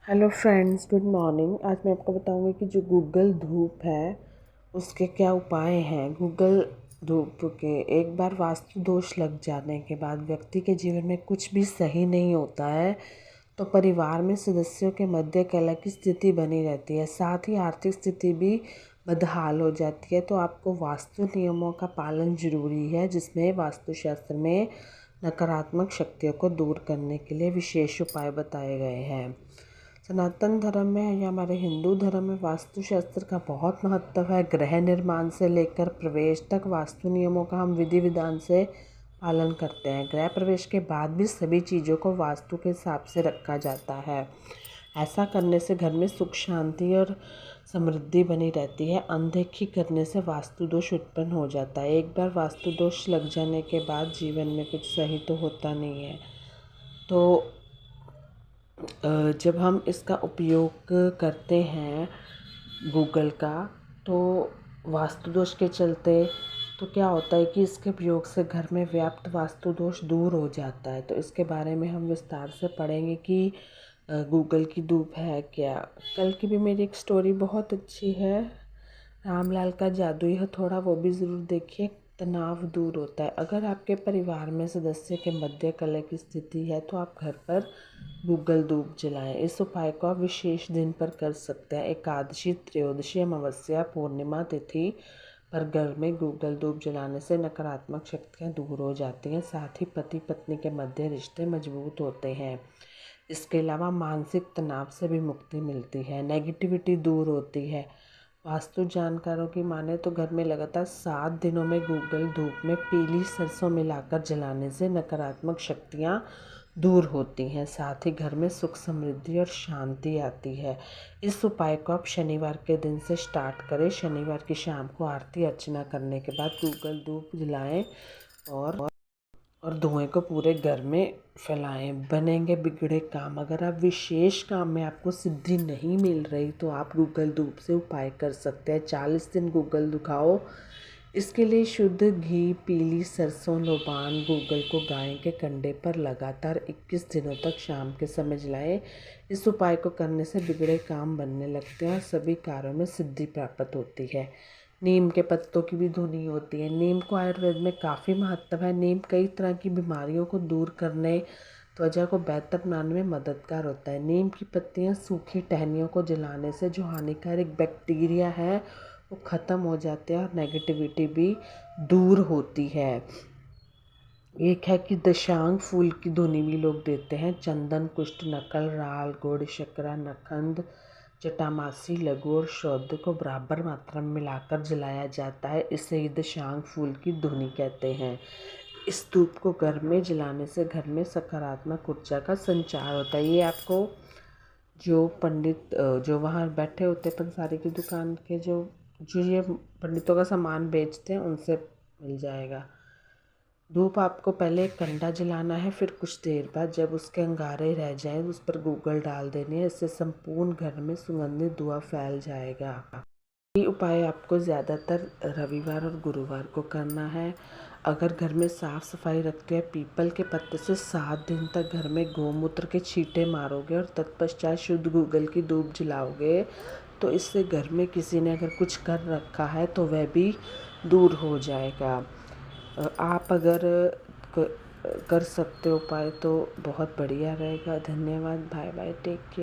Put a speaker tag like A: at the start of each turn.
A: Hello friends, good morning. आज मैं आपको बताऊंगी कि जो गूगल धूप है उसके क्या उपाय हैं। गूगल धूप के एक बार वास्तु दोष लग जाने के बाद व्यक्ति के जीवन में कुछ भी सही नहीं होता है, तो परिवार में सदस्यों के मध्य कलह की स्थिति बनी रहती है, साथ ही आर्थिक स्थिति भी बदहाल हो जाती है। तो आपको वास्तु नियमों का पालन जरूरी है, जिसमें वास्तुशास्त्र में नकारात्मक शक्तियों को दूर करने के लिए विशेष उपाय बताए गए हैं। सनातन धर्म में या हमारे हिंदू धर्म में वास्तुशास्त्र का बहुत महत्व है। गृह निर्माण से लेकर प्रवेश तक वास्तु नियमों का हम विधि विधान से पालन करते हैं। गृह प्रवेश के बाद भी सभी चीज़ों को वास्तु के हिसाब से रखा जाता है। ऐसा करने से घर में सुख शांति और समृद्धि बनी रहती है। अनदेखी करने से वास्तु दोष उत्पन्न हो जाता है। एक बार वास्तु दोष लग जाने के बाद जीवन में कुछ सही तो होता नहीं है। तो जब हम इसका उपयोग करते हैं गूगल का, तो वास्तु दोष के चलते तो क्या होता है कि इसके प्रयोग से घर में व्याप्त वास्तु दोष दूर हो जाता है। तो इसके बारे में हम विस्तार से पढ़ेंगे कि गूगल की धूप है क्या। कल की भी मेरी एक स्टोरी बहुत अच्छी है, रामलाल का जादुई हथौड़ा, वो भी ज़रूर देखिए। तनाव दूर होता है। अगर आपके परिवार में सदस्य के मध्य कलह की स्थिति है तो आप घर पर गूगल धूप जलाएं। इस उपाय को आप विशेष दिन पर कर सकते हैं। एकादशी, त्रयोदशी, अमावस्या, पूर्णिमा तिथि पर घर में गूगल धूप जलाने से नकारात्मक शक्तियाँ दूर हो जाती हैं, साथ ही पति पत्नी के मध्य रिश्ते मजबूत होते हैं। इसके अलावा मानसिक तनाव से भी मुक्ति मिलती है, नेगेटिविटी दूर होती है। वास्तु जानकारों की माने तो घर में लगातार 7 दिनों में गूगल धूप में पीली सरसों मिलाकर जलाने से नकारात्मक शक्तियाँ दूर होती हैं, साथ ही घर में सुख समृद्धि और शांति आती है। इस उपाय को आप शनिवार के दिन से स्टार्ट करें। शनिवार की शाम को आरती अर्चना करने के बाद गूगल धूप जलाएं और धुएं को पूरे घर में फैलाएं। बनेंगे बिगड़े काम। अगर आप विशेष काम में आपको सिद्धि नहीं मिल रही तो आप गूगल धूप से उपाय कर सकते हैं। 40 दिन गूगल दुखाओ। इसके लिए शुद्ध घी, पीली सरसों, लोबान गूगल को गाय के कंडे पर लगातार 21 दिनों तक शाम के समय जलाएं। इस उपाय को करने से बिगड़े काम बनने लगते हैं और सभी कार्यों में सिद्धि प्राप्त होती है। नीम के पत्तों की भी धुनी होती है। नीम को आयुर्वेद में काफ़ी महत्व है। नीम कई तरह की बीमारियों को दूर करने, त्वचा को बेहतर बनाने में मददगार होता है। नीम की पत्तियां सूखी टहनियों को जलाने से जो हानिकारक बैक्टीरिया है वो ख़त्म हो जाते हैं और नेगेटिविटी भी दूर होती है। एक है कि दशांग फूल की धुनी भी लोग देते हैं। चंदन, कुष्ठ, नकल, राल, गुड़, शकरा, नखंड, जटामासी, लघु और शौध को बराबर मात्रा में मिलाकर जलाया जाता है। इसे ही दशांग फूल की धुनी कहते हैं। इस धूप को घर में जलाने से घर में सकारात्मक ऊर्जा का संचार होता है। ये आपको जो पंडित जो वहाँ बैठे होते हैं, पंसारी की दुकान के जो जो ये पंडितों का सामान बेचते हैं, उनसे मिल जाएगा। धूप आपको पहले एक कंडा जलाना है, फिर कुछ देर बाद जब उसके अंगारे रह जाएं उस पर गूगल डाल देनी है। इससे संपूर्ण घर में सुगंधित धुआं फैल जाएगा। ये उपाय आपको ज़्यादातर रविवार और गुरुवार को करना है। अगर घर में साफ़ सफाई रखते हैं, पीपल के पत्ते से 7 दिन तक घर में गोमूत्र के छींटे मारोगे और तत्पश्चात शुद्ध गूगल की धूप जलाओगे, तो इससे घर में किसी ने अगर कुछ कर रखा है तो वह भी दूर हो जाएगा। आप अगर कर सकते हो उपाय तो बहुत बढ़िया रहेगा। धन्यवाद। Bye bye, take care.